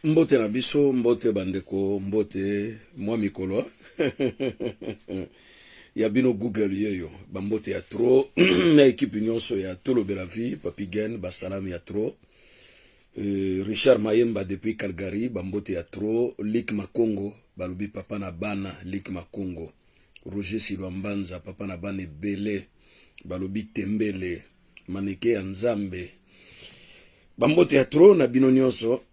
Mbote na biso, mbote bandeko, mbote mwa mikolo. Ya bino Google yeyo, bambote ya tro, na ekipe nyonso ya Tolo Belavi, Papi Gen, basalam ya tro. Richard Mayemba depuis Calgary, bambote ya tro, Lik Makongo, balubi papa na bana, Lik Makongo. Roger Silwambanza, papa na bana Bele, balubi Tembele, Maneke ya Nzambe. Bambote ya tro na bino nyonso.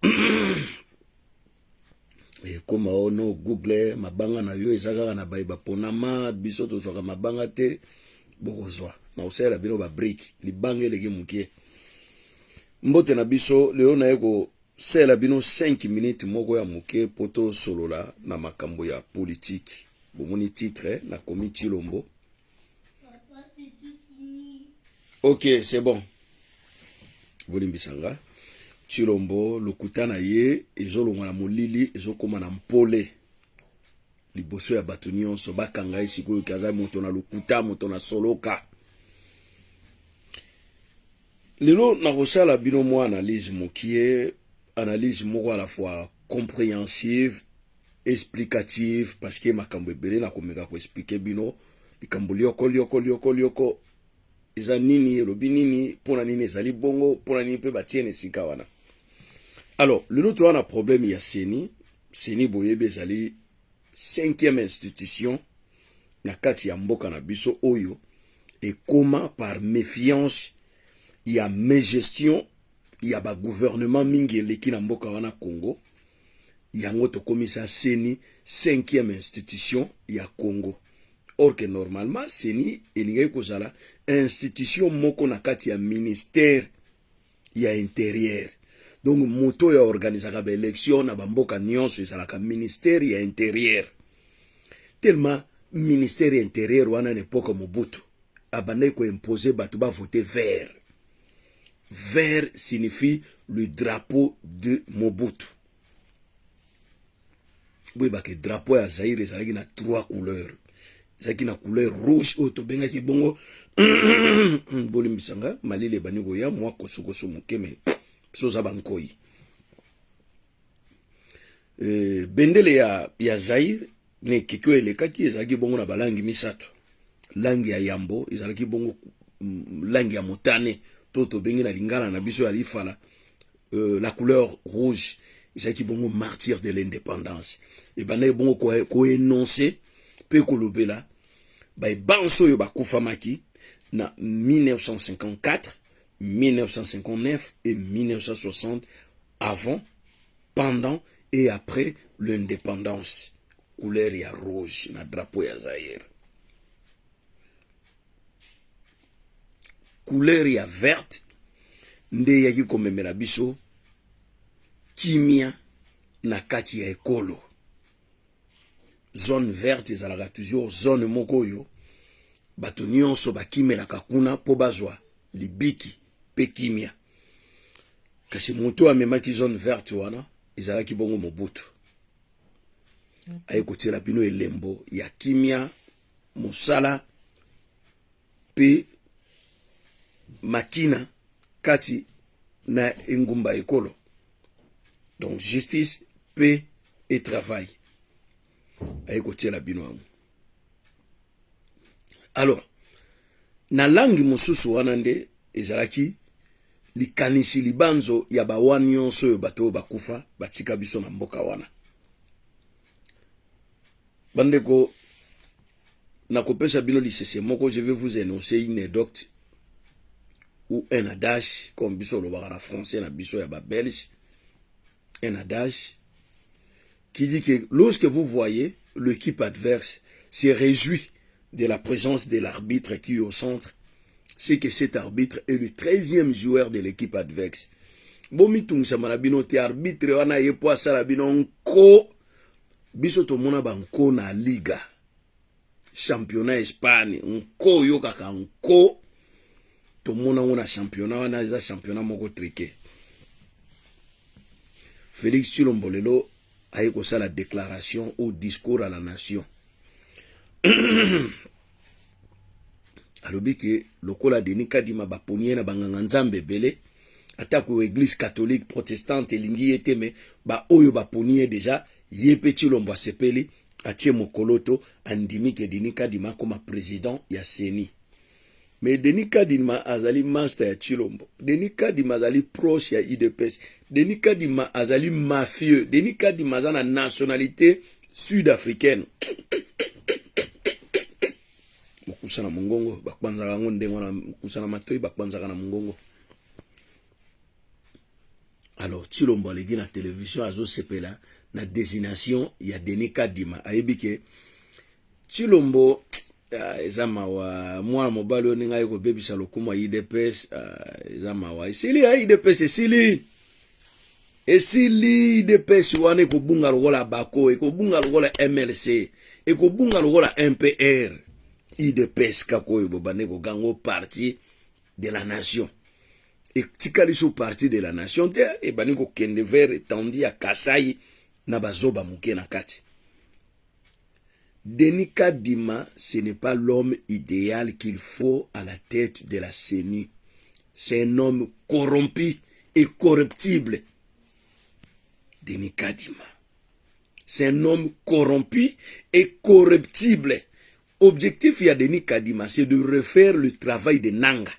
Koma ono Google mabanga na yo ezaka na baiba ponama biso tozwaka mabanga te bokozwa na osela bino ba break libange lege mukie mbote na biso leo na yeko sela bino 5 minutes moko ya mukie poto solola na makambo ya politique bomoni titre na komi Chilombo. Ok, c'est bon. Bolimbisanga Chilombo lukutana ye ezolongwa na molili ezokoma na mpole liboso ya bato nyonso bakanga esikoyo kaza moto na lukuta moto na soloka. Lelo na kosala bino mwa analyse mokie analyse moko à la fois compréhensive explicative parce que makambo ebele na komeka ko expliquer bino likambo lioko eza nini elobi nini pona nini ezali bongo pona nini pe batiene sika wana. Alors, le nôtre a un problème, il y a Seni Boyebe Zali, 5e institution, na kati ya mboka na biso oyo, et comment par méfiance, il y a mégestion, il y a ba gouvernement mingi leki na mboka wana Congo, il y a ngoto komisa Seni, 5e institution, il y a Congo. Or que normalement, Seni, elingai kozala, institution moko na kati ya ministère, il y a intérieur. Donc, moto ya organisaka ba élection na bamboka nyonso ezalaka ministère ya intérieur. Tellement ministère intérieur wana n'époque Mobutu abandai ko imposer batu ba voter vert. Vert signifie le drapeau de Mobutu. Oui, ba ke drapeau ya Zaïre ezalaki na 3 couleurs. Ezalaki na couleur rouge o to benga ki bongo bolimbisanga malile baniko ya mwa kosokoso mokeme. Soza bankoi. Bendele ya Zaire ne kikyo elekaki ezalaki bongo na balangi misato. Langi ya Yambo ezalaki bongo langi ya motane toto bengi na lingala na biso ya lifala la couleur rouge ezalaki bongo martyr de l'indépendance. Et bana bongo ko énoncer pe kolobela ba banso yo bakufamaki na 1954 1959 et 1960, avant, pendant et après l'indépendance. Couleur ya rouge, na drapeau ya Zaire. Couleur ya verte, nde yaki komemela biso, kimia na kati ya ekolo. Zone verte ezalaka toujours zone moko yo, bato nyonso bakimela kakuna po bazwa libiki. Pekimia. Kasi moto amemaki zone verte wana, ezalaki bongo Mobutu. Aye kotela bino elembo ya kimia, mosala, pe makina, kati na engumba ekolo. Donc justice, paix et travail. Aye kotela bino amu. Alors, na langi mosusu wana nde ezalaki likanisi libanzo ya bawani nyonso yo bato bakufa batika biso na mboka wana. Bandeko na kopesa bino lisese moko, je vais vous énoncer une anecdote ou un adage comme biso lobaka na français na biso ya ba belge, un adage qui dit que lorsque vous voyez l'équipe adverse se réjouit de la présence de l'arbitre qui est au centre, c'est que cet arbitre est le 13e joueur de l'équipe adverse. Bomitung samarabino te arbitre wana yepo asarabino nko biso to mona banko na liga championnat Espagne nko yo kaka nko to mona wana championnat wana eza championnat moko triqué. Félix Chilombo lelo aye ko sala déclaration au discours à la nation. Alobi ke lokola Denis Kadima baponier na banganga nzambe bele Atako église catholique protestante elingi ete me ba oyo ba ponie déjà yepe Tshilombo sepeli atie mokoloto andimi ke Denis Kadima comme président ya Seni. Mais Denis Kadima azali master ya Tshilombo. Denis Kadima azali proche ya IDPS. Denis Kadima azali mafieux. Denis Kadima azana nationalité sud-africaine. Mokusana mongongo bakwanzaka ngo ndengo na mokusana matoi bakwanzaka na mongongo. Alors Tshilombo alegi na télévision azo sepela na désignation ya Denis Kadima ayebike Tshilombo ezama wa mwana mobali oninga yeko bebisa lokuma IDPS ezama wa esili ya IDPS esili IDPS wane ekobunga lokola bako ekobunga lokola MLC ekobunga lokola MPR IDPS kakoyo bobane ko gango parti de la nation etikali sous parti de la nation te ebani ko kende vers étendi ya Kasai na bazoba muke na kati. Denis Kadima, ce n'est pas l'homme idéal qu'il faut à la tête de la CENI. C'est un homme corrompu et corruptible. Denis Kadima. C'est un homme corrompu et corruptible. Objectif il y a Denis Kadima, c'est de refaire le travail de Nanga.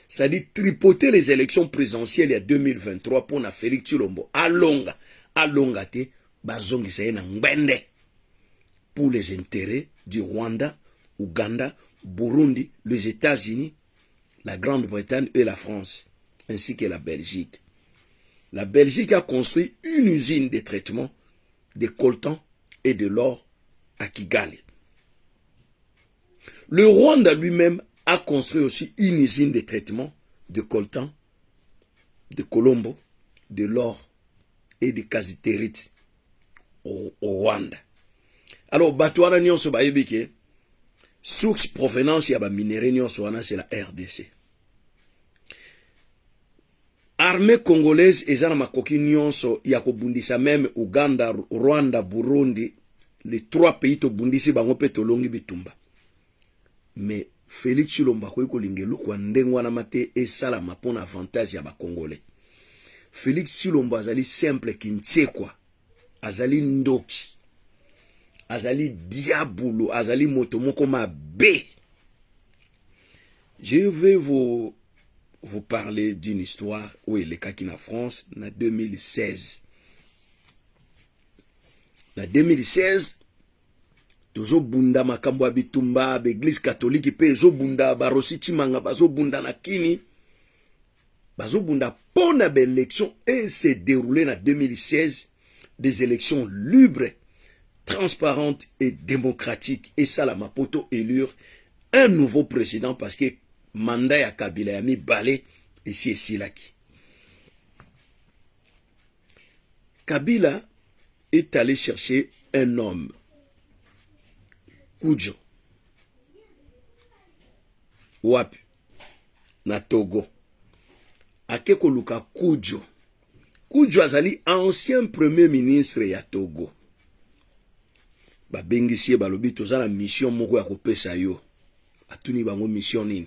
C'est-à-dire tripoter les élections présidentielles il y a 2023 pour na Félix Tshilombo. Alonga te, bazongi sa na ngwende. Pour les intérêts du Rwanda, Ouganda, Burundi, les États-Unis, la Grande-Bretagne et la France, ainsi que la Belgique. La Belgique a construit une usine de traitement de coltan et de l'or à Kigali. Le Rwanda lui-même a construit aussi une usine de traitement de coltan, de colombo, de l'or et de casitérite au Rwanda. Alors, Batouana Nyonso Bayebike, source provenance ya ba minéraux Nyonso wana c'est la RDC. Armée congolaise ezana makoki Nyonso ya kobundisa même Uganda, Rwanda, Burundi, les trois pays to bundisi bango pe tolongi bitumba. Mais Félix Tshilombo ko kolingelu kwa ndengwa na mate esala mapona avantage ya ba Congolais. Félix Tshilombo azali simple kinchekwa, azali ndoki. Azali diabolo, azali motomoko mabe. Je vais vous parler d'une histoire où il est kaki en France en 2016. En 2016, tozo bunda makambo ya bitumba, l'église catholique pe zo bunda barosi chimanga bazo bunda na kini. Bazo bunda pona be élection et s'est déroulé en 2016 des élections libres, transparente et démocratique. Et ça, la Mapoto élire un nouveau président parce que mandat ya Kabila ya mi balé ici et Silaki. Kabila est allé chercher un homme, Kudjo, Wapi, na Togo. Akeko luka Kudjo. Kudjo azali ancien premier ministre ya Togo. Ba bengisie balobi toza na mission moko ya kopesa yo atuni bango mission nini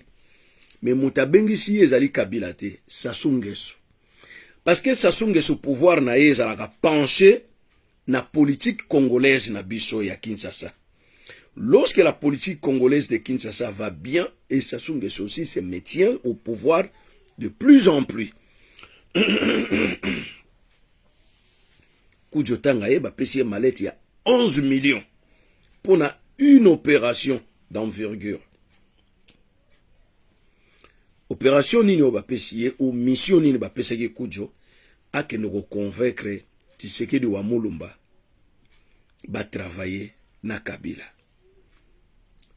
mais muta bengisie ezali Kabila te Sassou Nguesso parce que Sassou Nguesso pouvoir na ye ezalaka penché na politique congolaise na biso ya Kinshasa. Lorsque la politique congolaise de Kinshasa va bien et Sassou Nguesso aussi se maintient au pouvoir de plus en plus. Kudjo tanga ye ba pesi malette ya 11 millions pour une opération d'envergure. Opération nini ba pesiye ou mission nini ba pesaki Kudjo a que nous convaincre Tshisekedi wa Mulumba ba travailler na Kabila.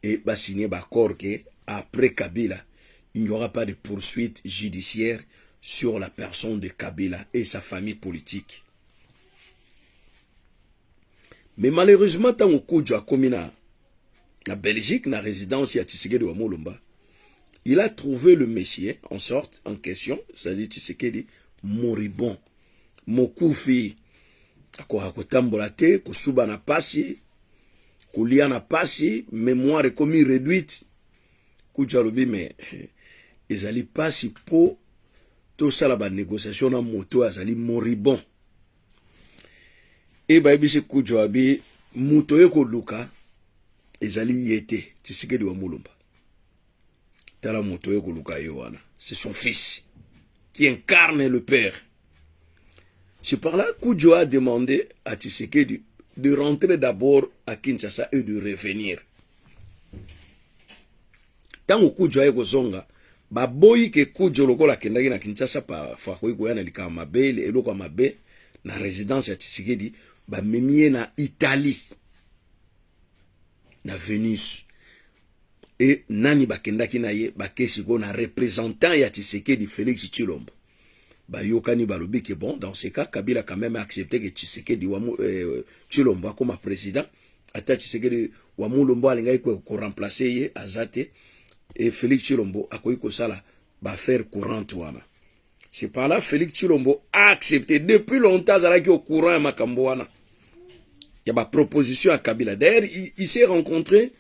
Et ba signer ba accord que après Kabila, il n'y aura pas de poursuite judiciaire sur la personne de Kabila et sa famille politique. Mais malheureusement, tant que Kudjo a commis na Belgique, na résidence ya Tshisekedi wa Mulumba, il a trouvé le monsieur en sorte, en question, c'est-à-dire Tshisekedi, moribond, mokufi, akotambola te, kosuba na pasi, kolia na pasi, mémoire komi réduite. Kudjo alobi mais ezali pasi po tout ça la négociation na moto azali moribond et ba bisi kujo abi moto yeko luka ezali yete Tshisekedi wa Mulumba tala moto yeko luka yowana c'est son fils qui incarne le père. C'est par là Kujo a demandé à Tshisekedi de rentrer d'abord à Kinshasa et de revenir. Tango Kujo a kozonga ba boyi ke Kujo lokola kendaki na Kinshasa pa fa koya na likama mabe le eloko mabe na résidence ya Tshisekedi ba memie na Italie na Venus et nani ba kendaki na ye ba kesi ko na représentant ya Tshisekedi Félix Tshilombo ba yokani balobi que bon dans ce cas Kabila quand même accepté que Tshisekedi wa Tshilombo comme président ata Tshisekedi wa Mulumba alingai ko remplacer ye azate et Félix Tshilombo akoyi ko sala ba faire courante wana. C'est par là Félix Tshilombo a accepté depuis longtemps zalaki au courant ya makambo wana. Il y a ma proposition à Kabila. D'ailleurs, il s'est rencontré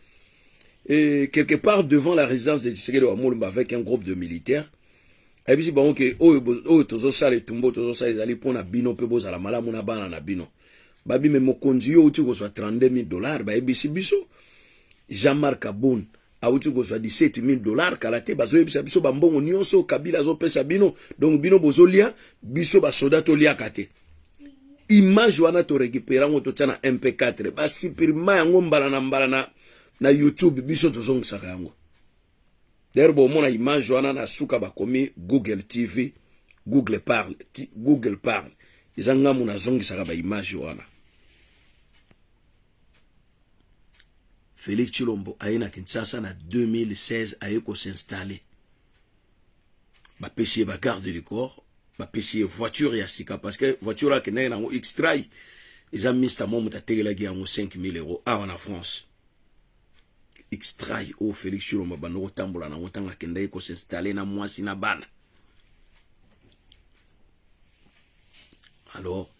quelque part devant la résidence de Tshisekedi wa Mulumba avec un groupe de militaires. Et puis bon que tozo sale tumbo tozo sale zali pona bino pe bozala malamu na bana na bino. Babi me mokonzi yo uti ko so $32,000 ba ebisi biso. Jean-Marc Aboun a uti ko so $17,000 kalate bazo ebisa biso bambongo nyonso Kabila zo pesa bino donc bino bozolia biso ba soldat to lia kate. Image wana to récupérer ngo to tsana MP4 ba supprima yango mbala na YouTube biso tozong saka yango. D'ailleurs bon mona image wana na suka ba komi Google TV Google parle izanga mona zongi saka ba image wana. Félix Tshilombo aina Kinshasa na 2016 ayeko s'installer. Ba pesier ba garde du corps ba pesier voiture ya sika parce que voiture la kenai na ngo extrait ils ont mis ta momo ta tegela gi yango 5,000 € en France. Extrait au Félix Tshilombo banoko tambola na ngotanga kendai ko s'installer na mwasi na bana. Alors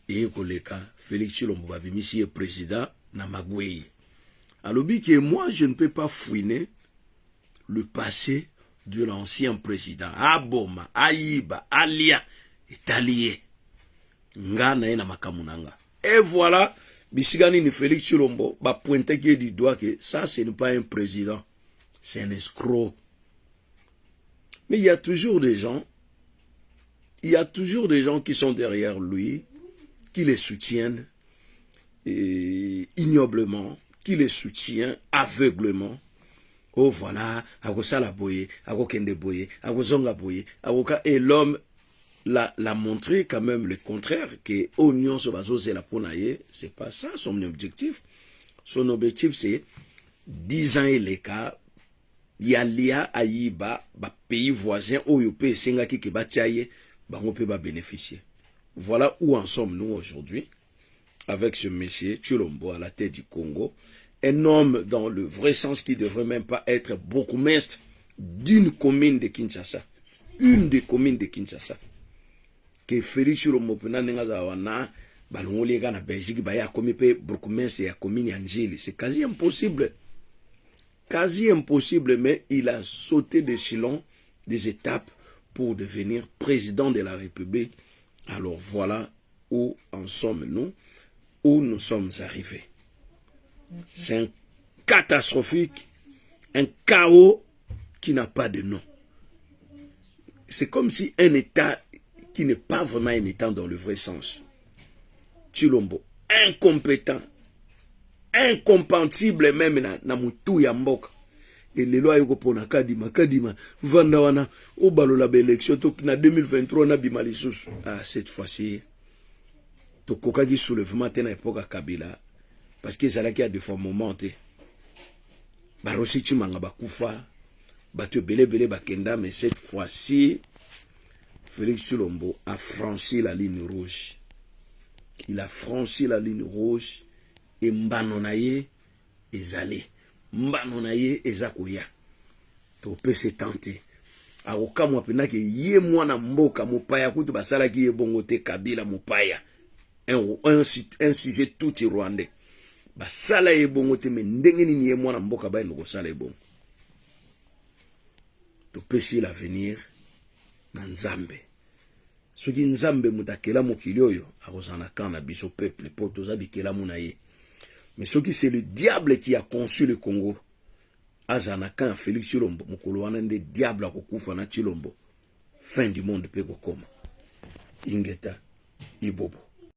et koleka Félix Tshilombo babimisi est président na Magwei. Alors que moi je ne peux pas fouiner le passé de l'ancien président Aboma Ayiba Alia Italien ngana na makamunanga. Et voilà bisigani ni Félix Tshilombo ba pointer qui du doigt que ça ce n'est pas un président, c'est un escroc. Mais il y a toujours des gens qui sont derrière lui, qui les soutiennent ignoblement, qui les soutiennent aveuglement. Oh voilà, agosala boye, agokende boye, agozonga boye, agoka et l'homme l'a montré quand même le contraire que Oignon Sobazo c'est la ponaye, c'est pas ça son objectif. Son objectif c'est 10 ans et les cas Yalia Ayiba ba pays voisin Oyope Sengaki ki batiaye ba on peut pas bénéficier. Voilà où en sommes-nous aujourd'hui avec ce monsieur Tshilombo à la tête du Congo, un homme dans le vrai sens qui devrait même pas être bourgmestre d'une commune de Kinshasa, une des communes de Kinshasa. Que Félix Tshilombo pena nengaza wana balongoli ga na Belgique ba ya komi pe bourgmestre ya commune Angeli, c'est quasi impossible. Quasi impossible, mais il a sauté d'échelon, des étapes pour devenir président de la République. Alors voilà où en sommes-nous, où nous sommes arrivés. C'est un catastrophique, un chaos qui n'a pas de nom. C'est comme si un État qui n'est pas vraiment un État dans le vrai sens. Tshilombo, incompétent, incompatible même na mutu ya mboka. Et les lois yoko pona kadima vanda wana o balola ba élection to na 2023 na bima lisusu. Ah cette fois-ci to kokaki soulèvement tena époque Kabila parce que ça qui a des fois momenté. Ba rosi chimanga bakufa bato belé bakenda mais cette fois-ci Félix Tshilombo a franchi la ligne rouge. Il a franchi la ligne rouge. Et mbanonaye ezali mbanonaye ezakoya to peut se tenter akokamwa pena ke ye mwana mboka mopaya kutu basala ki ye bongo te Kabila mopaya un sujet tout rwandais basala ye bongo te mais ndenge nini ye mwana mboka ba ndoko sala ye bongo to peut si l'avenir na nzambe. Soki nzambe mutakela mokili oyo akozana kana biso peuple po toza bikela muna ye. Mais soki c'est le diable qui a conçu le Congo, azana kan Félix Tshilombo mokolo wana nde diable akokufa na Tshilombo. Fin du monde pe kokoma. Ingeta Ibobo.